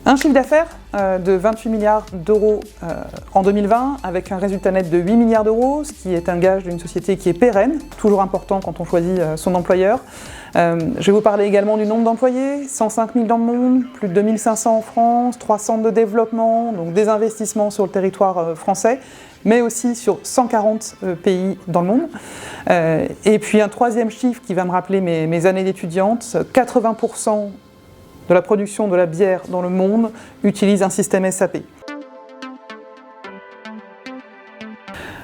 Un chiffre d'affaires de 28 milliards d'euros en 2020, avec un résultat net de 8 milliards d'euros, ce qui est un gage d'une société qui est pérenne, toujours important quand on choisit son employeur. Je vais vous parler également du nombre d'employés, 105 000 dans le monde, plus de 2500 en France, 3 centres de développement, donc des investissements sur le territoire français, mais aussi sur 140 pays dans le monde. Et puis un troisième chiffre qui va me rappeler mes années d'étudiante, 80% de la production de la bière dans le monde utilise un système SAP.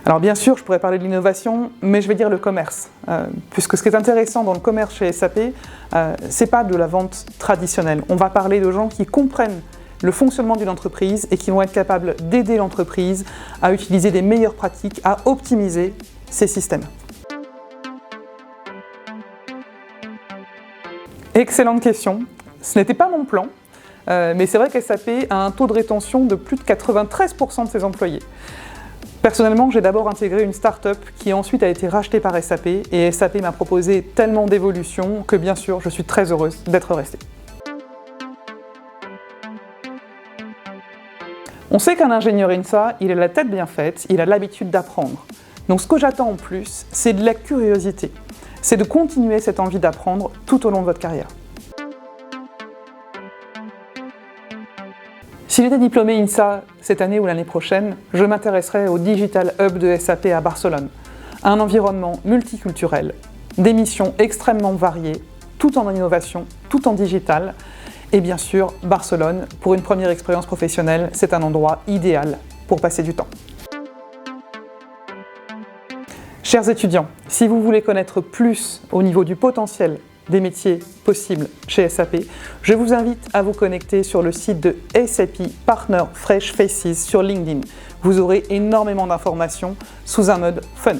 Alors bien sûr, je pourrais parler de l'innovation, mais je vais dire le commerce, puisque ce qui est intéressant dans le commerce chez SAP, c'est pas de la vente traditionnelle. On va parler de gens qui comprennent le fonctionnement d'une entreprise et qui vont être capables d'aider l'entreprise à utiliser des meilleures pratiques, à optimiser ses systèmes. Excellente question. Ce n'était pas mon plan, mais c'est vrai que SAP a un taux de rétention de plus de 93% de ses employés. Personnellement, j'ai d'abord intégré une start-up qui ensuite a été rachetée par SAP et SAP m'a proposé tellement d'évolution que bien sûr, je suis très heureuse d'être restée. On sait qu'un ingénieur INSA, il a la tête bien faite, il a l'habitude d'apprendre. Donc ce que j'attends en plus, c'est de la curiosité. C'est de continuer cette envie d'apprendre tout au long de votre carrière. Si j'étais diplômé INSA cette année ou l'année prochaine, je m'intéresserais au Digital Hub de SAP à Barcelone. Un environnement multiculturel, des missions extrêmement variées, tout en innovation, tout en digital. Et bien sûr, Barcelone, pour une première expérience professionnelle, c'est un endroit idéal pour passer du temps. Chers étudiants, si vous voulez connaître plus au niveau du potentiel des métiers possibles chez SAP, je vous invite à vous connecter sur le site de SAP Partner Fresh Faces sur LinkedIn. Vous aurez énormément d'informations sous un mode fun.